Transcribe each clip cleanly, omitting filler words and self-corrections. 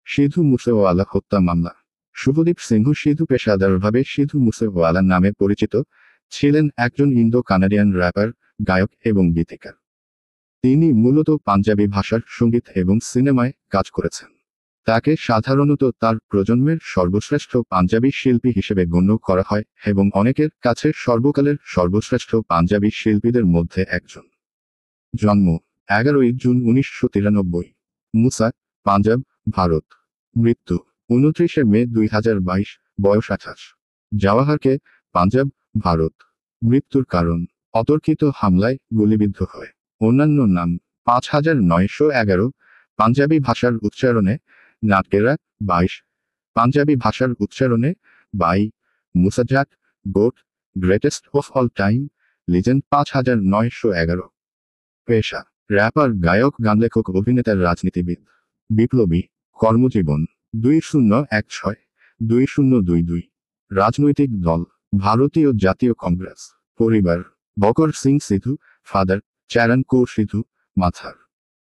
সিধু মুসেওয়ালা হত্যা মামলা। শুভদীপ সিংহ সিধু পেশাদারভাবে সিধু মুসেওয়ালা নামে পরিচিত, ছিলেন একজন ইন্দো কানাডিয়ান র্যাপার, গায়ক এবং গীতিকার। তিনি মূলত পাঞ্জাবি ভাষার সঙ্গীত এবং সিনেমায় কাজ করেছেন। তাকে সাধারণত তার প্রজন্মের সর্বশ্রেষ্ঠ পাঞ্জাবি শিল্পী হিসেবে গণ্য করা হয় এবং অনেকের কাছে সর্বকালের সর্বশ্রেষ্ঠ পাঞ্জাবি শিল্পীদের মধ্যে একজন। জন্ম 11 জুন 1993, মুসা, পাঞ্জাব, ভারত। মৃত্যু 29 মে 2022, বয়স 28। জওয়াহরকে, পাঞ্জাব, ভারত। মৃত্যুর কারণ অতর্কিত হামলায় গুলিবিদ্ধ হয়। অন্যান্য নাম 5911, পাঞ্জাবি ভাষার উচ্চারণে নাটকেরা 22, পাঞ্জাবি ভাষার উচ্চারণে বাই, মুসাজাট, GOAT, greatest of all time, legend 5911। পেশা র্যাপার, গায়ক, গানলেখক, অভিনেতা, রাজনীতিবিদ। বিপ্লবী কর্মজীবন 2016-2022। রাজনৈতিক দল ভারতীয় জাতীয় কংগ্রেস। পরিবার বকর সিং সিধু, ফাদার, চারণ কৌর সিধু, মাথার।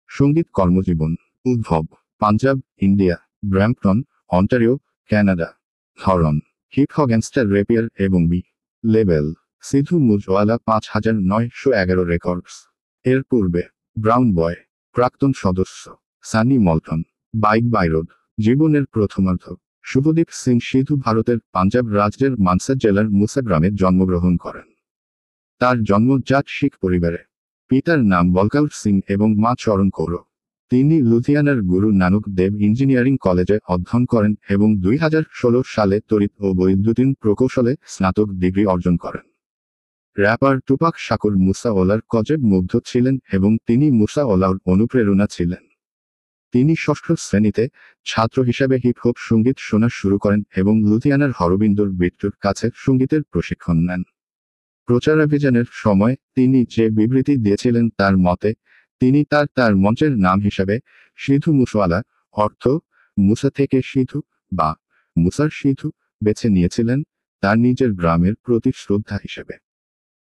সঙ্গীত কর্মজীবন উদ্ভব Punjab, India, Brampton, Ontario, Canada. ধরন হিপ হপ, গ্যাংস্টার, রেপিয়ার এবং বি। Label Sidhu Moosewala 5911 records. এর পূর্বে ব্রাউন বয়, প্রাক্তন সদস্য, সানি মলটন, বাইক বাইরোড। জীবনের প্রথমার্ধ শুভদীপ সিং সিধু ভারতের পাঞ্জাব রাজ্যের মানসা জেলার মুসা গ্রামে জন্মগ্রহণ করেন। তার জন্ম জাট শিখ পরিবারে। পিতার নাম বলকাউর সিং এবং মা চরণ কৌর। তিনি লুধিয়ানার গুরু নানক দেব ইঞ্জিনিয়ারিং কলেজে অধ্যয়ন করেন এবং 2016 সালে তড়িৎ ও বৈদ্যুতিন প্রকৌশলে স্নাতক ডিগ্রি অর্জন করেন। র্যাপার টুপাক শাকুর মুসাওয়ালার কজে মুগ্ধ ছিলেন এবং তিনি মুসাওয়ালার অনুপ্রেরণা ছিলেন। তিনি ষষ্ঠ শ্রেণীতে ছাত্র হিসেবে হিপ হপ সঙ্গীত শোনা শুরু করেন এবং লুধিয়ানার হরবিন্দর বিট্টুর কাছে সঙ্গীতের প্রশিক্ষণ নেন। প্রচারাভিযানের সময় তিনি যে বিবৃতি দিয়েছিলেন তার মতে, তিনি তার মঞ্চের নাম হিসাবে সিধু মুসওয়ালা, অর্থ মুসা থেকে সিধু বা মুসার সিধু, বেছে নিয়েছিলেন, তার নিজের গ্রামের প্রতি শ্রদ্ধা হিসেবে।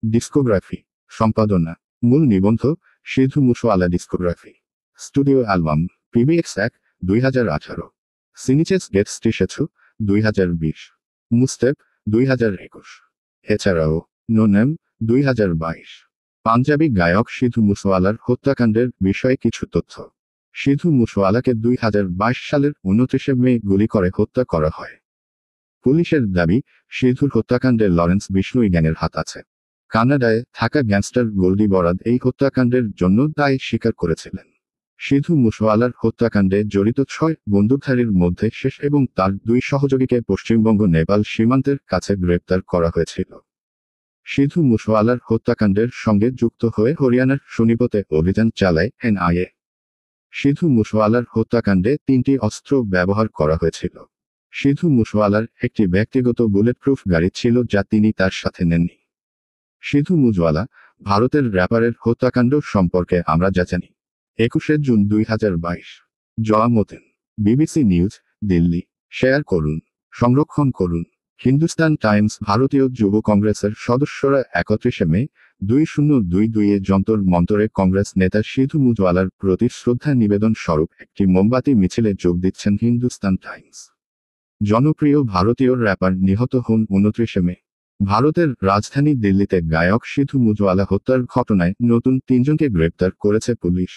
ডিস্কোগ্রাফি সম্পাদনা মূল নিবন্ধ Sidhu Moosewala discography. Studio album PBX 1, 2018। সিনিচেস গেটস টিসেছু 2020। মুস্তেপ 2021। এছাড়াও নো নেম 2022। পাঞ্জাবি গায়ক সিধু মুসওয়ালার হত্যাকাণ্ডের বিষয়ে কিছু তথ্য। সিধু মুসওয়ালাকে 2022 সালের 29 মে গুলি করে হত্যা করা হয়। পুলিশের দাবি, সিধুর হত্যাকাণ্ডে লরেন্স বিষ্ণুই গ্যাংয়ের হাত আছে। কানাডায় থাকা গ্যাংস্টার গোল্ডি বরাদ এই হত্যাকাণ্ডের জন্য দায় স্বীকার করেছিলেন। সিধু মুসওয়ালার হত্যাকাণ্ডে জড়িত 6 বন্দুকধারীর মধ্যে শেষ এবং তার 2 সহযোগীকে পশ্চিমবঙ্গ নেপাল সীমান্তের কাছে গ্রেপ্তার করা হয়েছিল। সিধু মুসওয়ালার হত্যাকাণ্ডের সঙ্গে যুক্ত হয়ে হরিয়ানার সোনিপতে অভিযান চালায় NIA। সিধু মুসওয়ালার হত্যাকাণ্ডে 3টি অস্ত্র ব্যবহার করা হয়েছিল। সিধু মুসওয়ালার একটি ব্যক্তিগত বুলেটপ্রুফ গাড়ি ছিল যা তিনি তার সাথে নেননি। সিধু মুসওয়ালা ভারতের র্যাপারের হত্যাকাণ্ড সম্পর্কে আমরা যা জানি। 21 জুন 2022। জয়া মতেন। BBC news, Delhi. শেয়ার করুন, সংরক্ষণ করুন। হিন্দুস্তান টাইমস। ভারতীয় যুব কংগ্রেসের সদস্যরা 31 মে 2022-এ যন্তর মন্তরে কংগ্রেস নেতা সিধু মুসওয়ালার প্রতি শ্রদ্ধা নিবেদন স্বরূপ একটি মোমবাতি মিছিলে যোগ দিচ্ছেন। হিন্দুস্তান টাইমস। জনপ্রিয় ভারতীয় র্যাপার নিহত হন 29 মে। ভারতের রাজধানী দিল্লিতে গায়ক সিধু মুসওয়ালা হত্যার ঘটনায় নতুন 3 জনকে গ্রেপ্তার করেছে পুলিশ।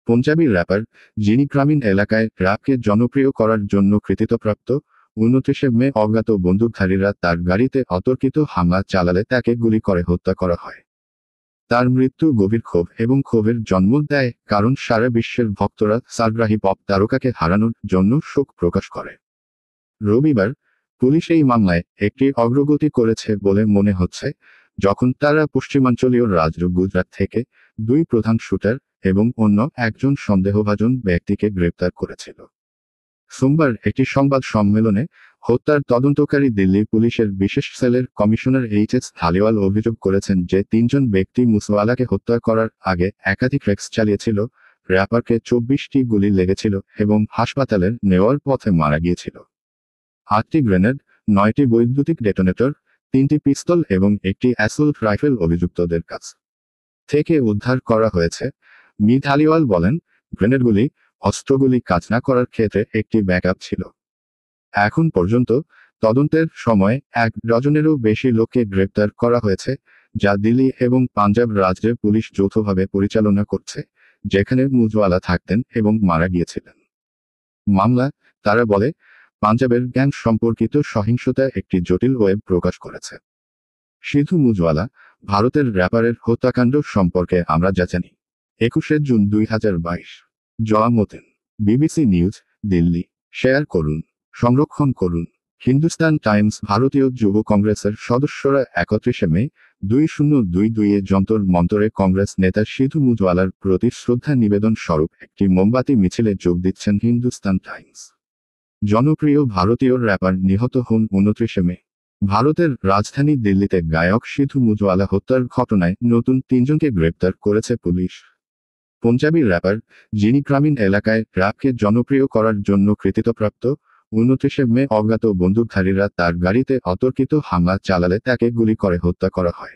পঞ্জাবি র্যাপার, যিনি গ্রামীণ এলাকায় র্যাপকে জনপ্রিয় করার জন্য কৃতিত্বপ্রাপ্ত, 29 মে অজ্ঞাত বন্দুকধারীরা তার গাড়িতে অতর্কিত হামলা চালালে তাকে গুলি করে হত্যা করা হয়। তার মৃত্যু গভীর ক্ষোভ এবং ক্ষোভের জন্ম দেয়, কারণ সারা বিশ্বের ভক্তরা সারগ্রাহী পপ তারকাকে হারানোর জন্য শোক প্রকাশ করে। রবিবার, পুলিশ এই মামলায় একটি অগ্রগতি করেছে বলে মনে হচ্ছে, যখন তারা পশ্চিমাঞ্চলীয় রাজ্য গুজরাট থেকে 2 প্রধান শুটার এবং অন্য একজন সন্দেহভাজন ব্যক্তিকে গ্রেপ্তার করেছিল। সোমবার একটি সংবাদ সম্মেলনে হত্যার তদন্তকারী দিল্লি পুলিশের বিশেষ সেলের কমিশনার HS ধালিওয়াল অভিযোগ করেছেন যে 3 জন ব্যক্তি মুসওয়ালাকে হত্যা করার আগে একাধিক রেক্স চালিয়েছিল, র্যাপারকে 24টি গুলি লেগেছিল এবং হাসপাতালে নেওয়ার পথে মারা গিয়েছিল। 8টি গ্রেনেড, 9টি বৈদ্যুতিক ডেটোনেটর, 3টি পিস্তল এবং একটি অ্যাসল্ট রাইফেল অভিযুক্তদের কাছ থেকে উদ্ধার করা হয়েছে। মি ধালিওয়াল বলেন, গ্রেনেডগুলি অস্ত্রগুলি কাজ না করার ক্ষেত্রে একটি ব্যাকআপ ছিল। এখন পর্যন্ত তদন্তের সময় 1 ডজনেরও বেশি লোককে গ্রেপ্তার করা হয়েছে, যা দিল্লি এবং পাঞ্জাব রাজ্যে পুলিশ যৌথভাবে পরিচালনা করছে, যেখানে মুজওয়ালা থাকতেন এবং মারা গিয়েছিলেন। মামলা, তারা বলে, পাঞ্জাবের গ্যাং সম্পর্কিত সহিংসতা একটি জটিল ওয়েব প্রকাশ করেছে। সিধু মুজওয়ালা, ভারতের র্যাপারের হত্যাকাণ্ড সম্পর্কে আমরা যা জানি। 21 জুন 2022। জওয়ামুদ্দিন। বিবিসি নিউজ, দিল্লি। শেয়ার করুন, সংরক্ষণ করুন। হিন্দুস্তান টাইমস। ভারতীয় যুব কংগ্রেসের সদস্যরা 31 মে 2022-এ যন্তর মন্তরে কংগ্রেস নেতা সিধু মুজওয়ালার প্রতি শ্রদ্ধা নিবেদন স্বরূপ একটি মোমবাতি মিছিলে যোগ দিচ্ছেন। হিন্দুস্তান টাইমস। জনপ্রিয় ভারতীয় র্যাপার নিহত হন 29 মে। ভারতের রাজধানী দিল্লিতে গায়ক সিধু মুজওয়ালা হত্যার ঘটনায় নতুন 3 জনকে গ্রেপ্তার করেছে পুলিশ। পঞ্জাবি র্যাপার, যিনি গ্রামীণ এলাকায় র্যাপকে জনপ্রিয় করার জন্য কৃতিত্বপ্রাপ্ত, 29 মে অজ্ঞাত বন্দুকধারীরা তার গাড়িতে অতর্কিত হামলা চালালে তাকে গুলি করে হত্যা করা হয়।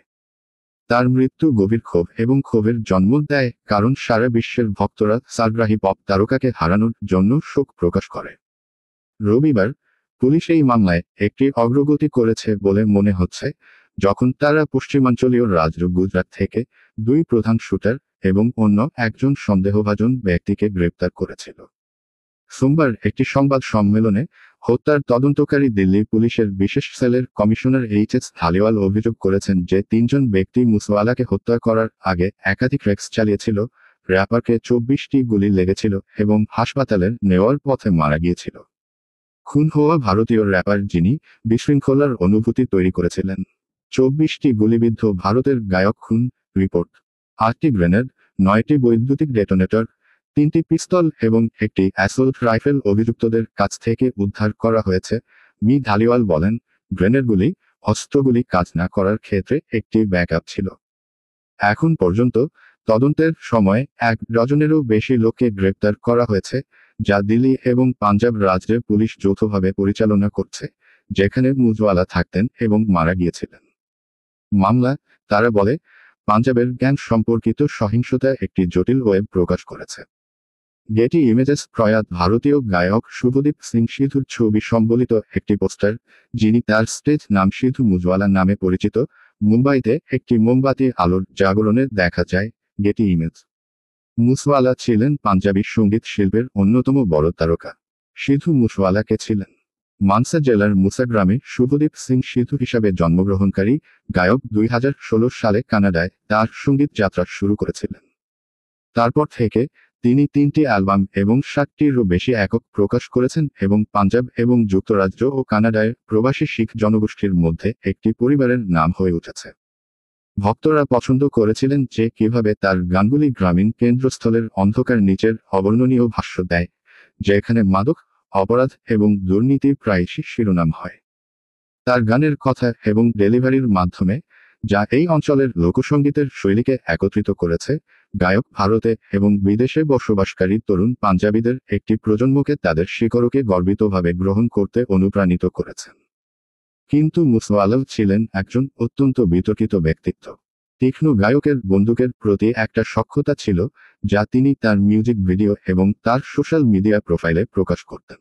তার মৃত্যু গভীর ক্ষোভ এবং ক্ষোভের জন্ম দেয়, কারণ সারা বিশ্বের ভক্তরা সারগ্রাহী পপ তারকাকে হারানোর জন্য শোক প্রকাশ করে। রবিবার, পুলিশ এই মামলায় একটি অগ্রগতি করেছে বলে মনে হচ্ছে, যখন তারা পশ্চিমাঞ্চলীয় রাজ্য গুজরাট থেকে 2 প্রধান শুটার এবং অন্য একজন সন্দেহভাজন ব্যক্তিকে গ্রেপ্তার করেছিল। সোমবার একটি সংবাদ সম্মেলনে হত্যার তদন্তকারী দিল্লি পুলিশের বিশেষ সেলের কমিশনার এইচ.এস. ধালিওয়াল অভিযোগ করেছেন যে 3 জন ব্যক্তি মুজওয়ালাকে হত্যা করার আগে একাধিক রেক্স চালিয়েছিল, র্যাপারকে 24টি গুলি লেগেছিল এবং হাসপাতালে নেওয়ার পথে মারা গিয়েছিল। খুন হওয়া ভারতীয় র্যাপার, যিনি বিশৃঙ্খলার অনুভূতি তৈরি করেছিলেন। 24টি গুলিবিদ্ধ ভারতের গায়ক খুন। রিপোর্ট। 8টি গ্রেনেড, 9টি বৈদ্যুতিক ডেটোনেটর, 3টি পিস্তল এবং একটি অ্যাসল্ট রাইফেল অভিযুক্তদের কাছ থেকে উদ্ধার করা হয়েছে। মি ধালিওয়াল বলেন, গ্রেনেডগুলি, অস্ত্রগুলি কাজ না করার ক্ষেত্রে একটি ব্যাকআপ ছিল। এখন পর্যন্ত তদন্তের সময় 1 ডজনেরও বেশি লোককে গ্রেপ্তার করা হয়েছে, যা দিল্লি এবং পাঞ্জাব রাজ্যে পুলিশ যৌথভাবে পরিচালনা করছে, যেখানে মুজওয়ালা থাকতেন এবং মারা গিয়েছিলেন। মামলা, তারা বলে, পাঞ্জাবের গ্যাং সম্পর্কিত সহিংসতা একটি জটিল ওয়েব প্রকাশ করেছে। Getty images. প্রয়াত ভারতীয় গায়ক শুভদীপ সিং সিধুর ছবি সম্বলিত একটি পোস্টার, যিনি তার স্টেজ নাম সিধু মুজওয়ালা নামে পরিচিত, মুম্বাইতে একটি মোমবাতি আলোর জাগরণে দেখা যায়। Getty image. মুজওয়ালা ছিলেন পাঞ্জাবি সঙ্গীত শিল্পের অন্যতম বড় তারকা। সিধু মুজওয়ালা কে ছিলেন? মানসা জেলার মুসা গ্রামে শুভদীপ সিং সিধু হিসাবে জন্মগ্রহণকারী গায়ক 2016 সালে কানাডায় তার সঙ্গীত যাত্রা শুরু করেছিলেন। তারপর থেকে তিনি 3টি অ্যালবাম এবং 60টিরও বেশি একক প্রকাশ করেছেন এবং পাঞ্জাব এবং যুক্তরাজ্য ও কানাডায় প্রবাসী শিখ জনগোষ্ঠীর মধ্যে একটি পরিবারের নাম হয়ে উঠেছে। ভক্তরা পছন্দ করেছিলেন যে কিভাবে তার গানগুলি গ্রামীণ কেন্দ্রস্থলের অন্ধকার নিচের অবর্ণনীয় ভাষ্য দেয়, যেখানে মাদক, অপরাধ এবং দুর্নীতি প্রায়শই শিরোনাম হয়। তার গানের কথা এবং ডেলিভারির মাধ্যমে, যা এই অঞ্চলের লোকসঙ্গীতের শৈলীকে একত্রিত করেছে, গায়ক ভারতে এবং বিদেশে বসবাসকারী তরুণ পাঞ্জাবিদের একটি প্রজন্মকে তাদের শিকড়কে গর্বিতভাবে গ্রহণ করতে অনুপ্রাণিত করেছেন। কিন্তু মুজওয়ালা ছিলেন একজন অত্যন্ত বিতর্কিত ব্যক্তিত্ব। তীক্ষ্ণ গায়কের বন্দুকের প্রতি একটা সখ্যতা ছিল, যা তিনি তার মিউজিক ভিডিও এবং তার সোশ্যাল মিডিয়া প্রোফাইলে প্রকাশ করতেন।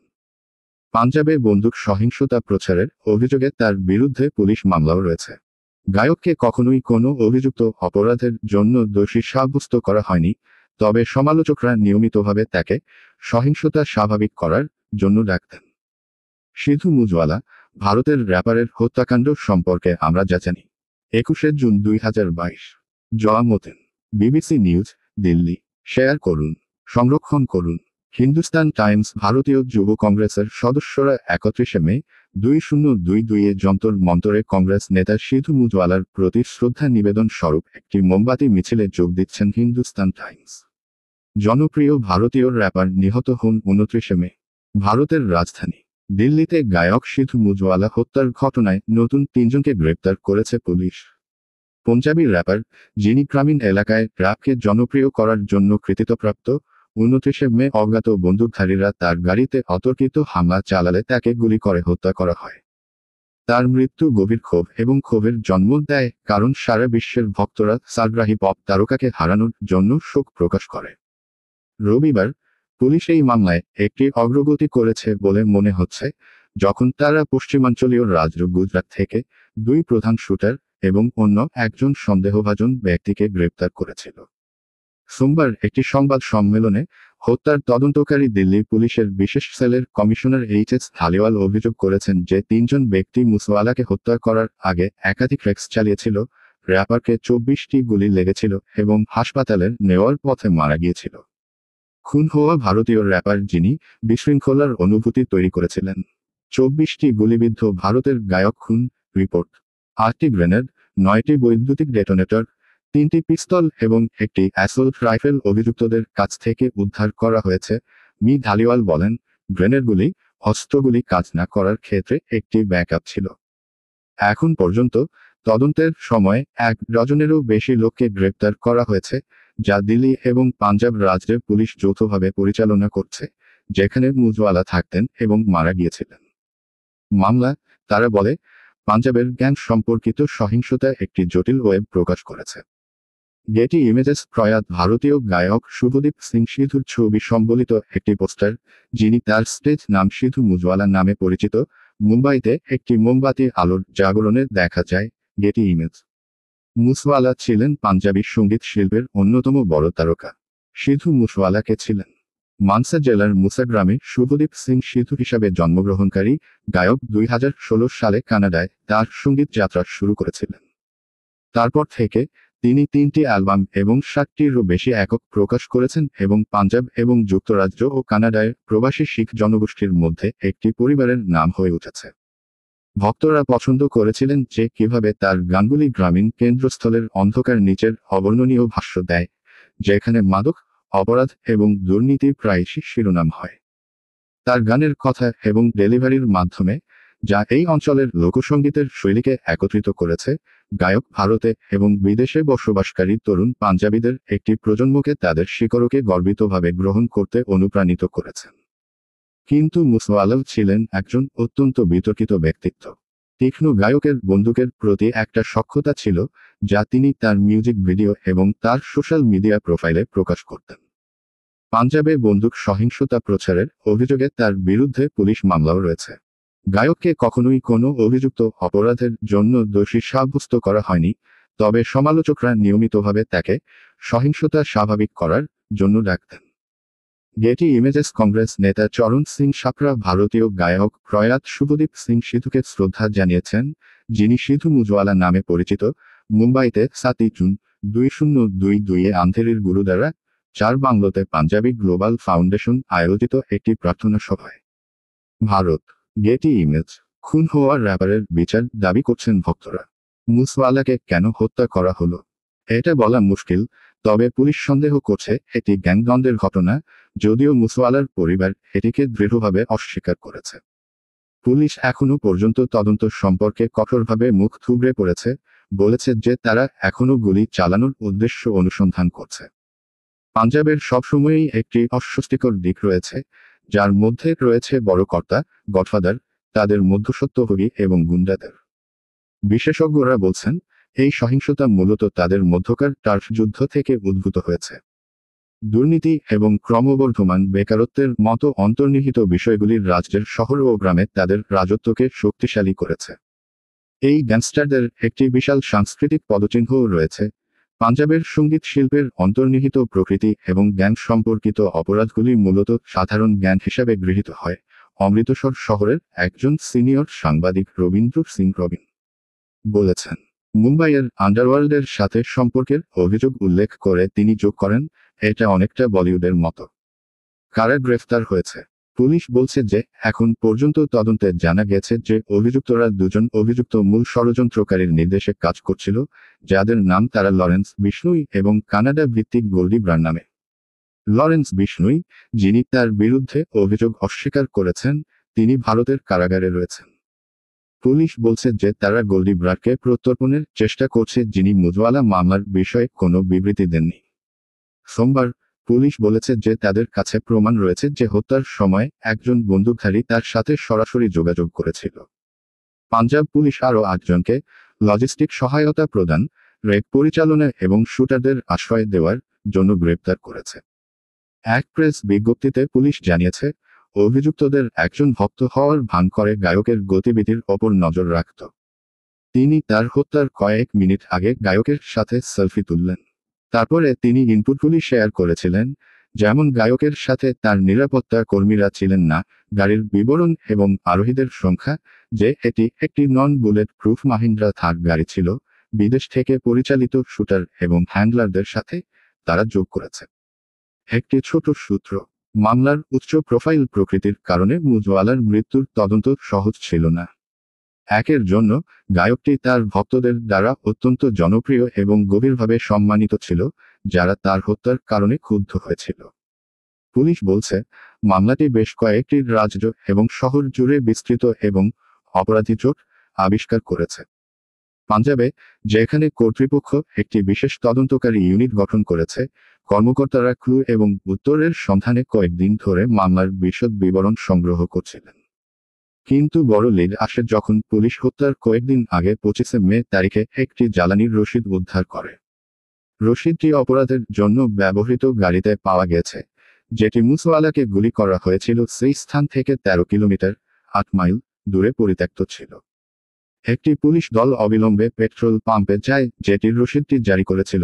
পাঞ্জাবে বন্দুক সহিংসতা প্রচারের অভিযোগে তার বিরুদ্ধে পুলিশ মামলাও রয়েছে। গায়ককে কখনোই কোনো অভিযুক্ত অপরাধের জন্য দোষী সাব্যস্ত করা হয়নি, তবে সমালোচকরা নিয়মিতভাবে তাকে সহিংসতা স্বাভাবিক করার জন্য ডাকতেন। সিধু মুজওয়ালা, ভারতের র্যাপারের হত্যাকাণ্ড সম্পর্কে আমরা যা জানি। 21 জুন 2022। জওয়ামুদ্দিন। বিবিসি নিউজ, দিল্লি। শেয়ার করুন, সংরক্ষণ করুন। হিন্দুস্তান টাইমস। ভারতীয় যুব কংগ্রেসের সদস্যরা 31 মে 2022-এ যন্তর মন্তরে কংগ্রেস নেতা সিধু মুজওয়ালার প্রতি শ্রদ্ধা নিবেদন স্বরূপ একটি মোমবাতি মিছিলে যোগ দিচ্ছেন। হিন্দুস্তান টাইমস। জনপ্রিয় ভারতীয় র্যাপার নিহত হন 29 মে। ভারতের রাজধানী দিল্লিতে গায়ক সিধু মুজওয়ালা হত্যার ঘটনায় নতুন 3 জনকে গ্রেপ্তার করেছে পুলিশ। পঞ্জাবি র্যাপার, যিনি গ্রামীণ এলাকায় র্যাপকে জনপ্রিয় করার জন্য কৃতিত্বপ্রাপ্ত, 29 মে অজ্ঞাত বন্দুকধারীরা তার গাড়িতে অতর্কিত হামলা চালালে তাকে গুলি করে হত্যা করা হয়। তার মৃত্যু গভীর ক্ষোভ এবং ক্ষোভের জন্ম দেয়, কারণ সারা বিশ্বের ভক্তরা সারগ্রাহী পপ তারকাকে হারানোর জন্য শোক প্রকাশ করে। রবিবার, পুলিশ এই মামলায় একটি অগ্রগতি করেছে বলে মনে হচ্ছে, যখন তারা পশ্চিমাঞ্চলীয় রাজ্য গুজরাট থেকে 2 প্রধান শুটার এবং অন্য একজন সন্দেহভাজন ব্যক্তিকে গ্রেপ্তার করেছিল। সোমবার একটি সংবাদ সম্মেলনে হত্যার তদন্তকারী দিল্লি পুলিশের বিশেষ সেলের কমিশনার এইচ.এস. ধালিওয়াল অভিযোগ করেছেন যে 3জন ব্যক্তি মুসওয়ালাকে হত্যা করার আগে একাধিক রেক্স চালিয়েছিল, র্যাপারকে 24টি গুলি লেগেছিল এবং হাসপাতালে নেওয়ার পথে মারা গিয়েছিল। খুন হওয়া ভারতীয় র্যাপার, যিনি বিশৃঙ্খলার অনুভূতি তৈরি করেছিলেন। 24টি গুলিবিদ্ধ ভারতের গায়ক খুন। রিপোর্ট: 8টি গ্রেনেড, 9টি বৈদ্যুতিক ডেটোনেটর, 3টি পিস্তল এবং একটি অ্যাসল্ট রাইফেল অভিযুক্তদের কাছ থেকে উদ্ধার করা হয়েছে। মি ধালিওয়াল বলেন, গ্রেনেডগুলি, অস্ত্রগুলি কাজ না করার ক্ষেত্রে একটি ব্যাকআপ ছিল। এখন পর্যন্ত তদন্তের সময় 1 ডজনেরও বেশি লোককে গ্রেপ্তার করা হয়েছে, যা দিল্লি এবং পাঞ্জাব রাজ্যে পুলিশ যৌথভাবে পরিচালনা করছে, যেখানে মুজওয়ালা থাকতেন এবং মারা গিয়েছিলেন। মামলা, তারা বলে, পাঞ্জাবের গ্যাং সম্পর্কিত সহিংসতা একটি জটিল ওয়েব প্রকাশ করেছে। গেটি ইমেজেস প্রয়াত ভারতীয় গায়ক শুভদীপ সিং সিধুর ছবি সম্বলিত একটি পোস্টার, যিনি তার স্টেজ নাম সিধু মুজওয়ালা নামে পরিচিত, মুম্বাইতে একটি মোমবাতি আলোর জাগরণে দেখা যায়। Getty image. মুসওয়ালা ছিলেন পাঞ্জাবি সঙ্গীত শিল্পের অন্যতম বড় তারকা। সিধু মুসওয়ালাকে ছিলেন মানসা জেলার মুসা গ্রামে শুভদীপ সিং সিধু হিসাবে জন্মগ্রহণকারী গায়ক 2016 সালে কানাডায় তার সঙ্গীত যাত্রা শুরু করেছিলেন। তারপর থেকে তিনি 3টি অ্যালবাম এবং 60টিরও বেশি একক প্রকাশ করেছেন এবং পাঞ্জাব এবং যুক্তরাজ্য ও কানাডায় প্রবাসী শিখ জনগোষ্ঠীর মধ্যে একটি পরিবারের নাম হয়ে উঠেছে। ভক্তরা পছন্দ করেছিলেন যে কিভাবে তার গানগুলি গ্রামীণ কেন্দ্রস্থলের অন্ধকার নিচের অবর্ণনীয় ভাষ্য দেয়, যেখানে মাদক, অপরাধ এবং দুর্নীতি প্রায়শই শিরোনাম হয়। তার গানের কথা এবং ডেলিভারির মাধ্যমে, যা এই অঞ্চলের লোকসঙ্গীতের শৈলীকে একত্রিত করেছে, গায়ক ভারতে এবং বিদেশে বসবাসকারী তরুণ পাঞ্জাবিদের একটি প্রজন্মকে তাদের শিকড়কে গর্বিতভাবে গ্রহণ করতে অনুপ্রাণিত করেছেন। কিন্তু মুসওয়ালাও ছিলেন একজন অত্যন্ত বিতর্কিত ব্যক্তিত্ব। তীক্ষ্ণ গায়কের বন্দুকের প্রতি একটা সখ্যতা ছিল, যা তিনি তার মিউজিক ভিডিও এবং তার সোশ্যাল মিডিয়া প্রোফাইলে প্রকাশ করতেন। পাঞ্জাবে বন্দুক সহিংসতা প্রচারের অভিযোগে তার বিরুদ্ধে পুলিশ মামলাও রয়েছে। গায়ককে কখনোই কোনো অভিযুক্ত অপরাধের জন্য দোষী সাব্যস্ত করা হয়নি, তবে সমালোচকরা নিয়মিতভাবে তাকে সহিংসতা স্বাভাবিক করার জন্য ডাকতেন। গেটি ইমেজেস কংগ্রেস নেতা চরণ সিং সাকরা ভারতীয় গায়ক প্রয়াত শুভদীপ সিং সিধুকে শ্রদ্ধা জানিয়েছেন, যিনি সিধু মুজওয়ালা নামে পরিচিত। মুম্বাইতে 7 জুন 2022-এ আন্ধেরির গুরুদ্বারা 4 বাংলোতে পাঞ্জাবি গ্লোবাল ফাউন্ডেশন আয়োজিত একটি প্রার্থনা সভায় ভারত। Getty image. খুন হওয়া র্যাপারের বিচার দাবি করছেন ভক্তরা। মুসওয়ালাকে কেন হত্যা করা হলো, এটা বলা মুশকিল, তবে পুলিশ সন্দেহ করছে এটি গ্যাংদ্বন্দ্বের ঘটনা, যদিও মুসওয়ালার পরিবার এটিকে দৃঢ়ভাবে অস্বীকার করেছে। পুলিশ এখনও পর্যন্ত তদন্ত সম্পর্কে কঠোরভাবে মুখ থুবড়ে পড়েছে, বলেছে যে তারা এখনও গুলি চালানোর উদ্দেশ্য অনুসন্ধান করছে। পাঞ্জাবের সবসময়ই একটি অস্বস্তিকর দিক রয়েছে, যার মধ্যে রয়েছে বড় কর্তা, গডফাদার, তাদের মধ্যস্বত্বভোগী এবং গুন্ডাদের। বিশেষজ্ঞরা বলছেন, এই সহিংসতা মূলত তাদের মধ্যকার টার্ফ যুদ্ধ থেকে উদ্ভূত হয়েছে। দুর্নীতি এবং ক্রমবর্ধমান বেকারত্বের মতো অন্তর্নিহিত বিষয়গুলির রাজ্যের শহর ও গ্রামে তাদের রাজত্বকে শক্তিশালী করেছে। এই গ্যাংস্টারদের একটি বিশাল সাংস্কৃতিক পদচিহ্নও রয়েছে। পাঞ্জাবের সঙ্গীত শিল্পের অন্তর্নিহিত প্রকৃতি এবং গ্যাং সম্পর্কিত অপরাধগুলি মূলত সাধারণ জ্ঞান হিসাবে গৃহীত হয়, অমৃতসর শহরের একজন সিনিয়র সাংবাদিক রবীন্দ্র সিং রবিন বলেছেন। মুম্বাইয়ের আন্ডারওয়ার্ল্ডের সাথে সম্পর্কের অভিযোগ উল্লেখ করে তিনি যোগ করেন, এটা অনেকটা বলিউডের মতো। কারা গ্রেফতার হয়েছে? পুলিশ বলছে যে এখন পর্যন্ত তদন্তে জানা গেছে যে অভিযুক্তরা 2জন অভিযুক্ত মূল ষড়যন্ত্রকারীর নির্দেশে কাজ করছিল, যাদের নাম তারা লরেন্স বিষ্ণুই এবং কানাডা ভিত্তিক গোল্ডি ব্রার নামে। লরেন্স বিষ্ণুই, যিনি তার বিরুদ্ধে অভিযোগ অস্বীকার করেছেন, তিনি ভারতের কারাগারে রয়েছেন। পুলিশ বলছে যে তারা গোল্ডি ব্রারকে প্রত্যর্পণের চেষ্টা করছে, যিনি মুজওয়ালা মামলার বিষয়ে কোনো বিবৃতি দেননি। সোমবার পুলিশ বলেছে যে তাদের কাছে প্রমাণ রয়েছে যে হত্যার সময় একজন বন্দুকধারী তার সাথে সরাসরি যোগাযোগ করেছিল। পাঞ্জাব পুলিশ আরও 8 জনকে লজিস্টিক সহায়তা প্রদান, রেড পরিচালনা এবং শুটারদের আশ্রয় দেওয়ার জন্য গ্রেপ্তার করেছে। এক প্রেস বিজ্ঞপ্তিতে পুলিশ জানিয়েছে, অভিযুক্তদের একজন ভক্ত হওয়ার ভান করে গায়কের গতিবিধির ওপর নজর রাখত। তিনি তার হত্যার কয়েক মিনিট আগে গায়কের সাথে সেলফি তুললেন। তারপরে তিনি ইনপুটগুলি শেয়ার করেছিলেন, যেমন গায়কের সাথে তার নিরাপত্তা কর্মীরা ছিলেন না, গাড়ির বিবরণ এবং আরোহীদের সংখ্যা, যে এটি একটি নন বুলেট প্রুফ মাহিন্দ্রা থার গাড়ি ছিল, বিদেশ থেকে পরিচালিত শুটার এবং হ্যান্ডলারদের সাথে তারা যোগ করেছে। একটি ছোট সূত্র, মামলার উচ্চ প্রোফাইল প্রকৃতির কারণে মুজওয়ালার মৃত্যুর তদন্ত সহজ ছিল না। একের জন্য গায়কটি তার ভক্তদের দ্বারা অত্যন্ত জনপ্রিয় এবং গভীরভাবে সম্মানিত ছিল, যারা তার হত্যার কারণে ক্ষুব্ধ হয়েছিল। পুলিশ বলছে, মামলাটি বেশ কয়েকটি রাজ্য এবং শহর জুড়ে বিস্তৃত এবং অপরাধী জোট আবিষ্কার করেছে। পাঞ্জাবে, যেখানে কর্তৃপক্ষ একটি বিশেষ তদন্তকারী ইউনিট গঠন করেছে, কর্মকর্তারা ক্লু এবং উত্তরের সন্ধানে কয়েকদিন ধরে মামলার বিশদ বিবরণ সংগ্রহ করছিলেন। কিন্তু বড় লিড আসে যখন পুলিশ হত্যার কয়েকদিন আগে 25 মে তারিখে একটি জ্বালানির রসিদ উদ্ধার করে। রসিদটি অপরাধের জন্য ব্যবহৃত গাড়িতে পাওয়া গেছে, যেটি মুসওয়ালাকে গুলি করা হয়েছিল সেই স্থান থেকে 13 কিলোমিটার 8 মাইল দূরে পরিত্যক্ত ছিল। একটি পুলিশ দল অবিলম্বে পেট্রোল পাম্পে যায় যেটির রসিদটি জারি করেছিল,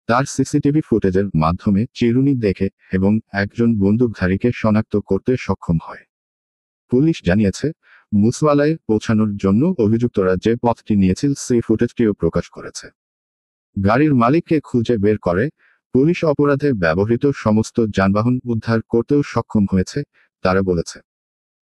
তার সিসিটিভি ফুটেজের মাধ্যমে চিরুনি দেখে এবং একজন বন্দুকধারীকে শনাক্ত করতে সক্ষম হয়। পুলিশ জানিয়েছে, মুসওয়ালায় পৌঁছানোর জন্য অভিযুক্তরা যে পথটি নিয়েছিল সেই ফুটেজটিও প্রকাশ করেছে। গাড়ির মালিককে খুঁজে বের করে পুলিশ অপরাধে ব্যবহৃত সমস্ত যানবাহন উদ্ধার করতেও সক্ষম হয়েছে, তারা বলেছে।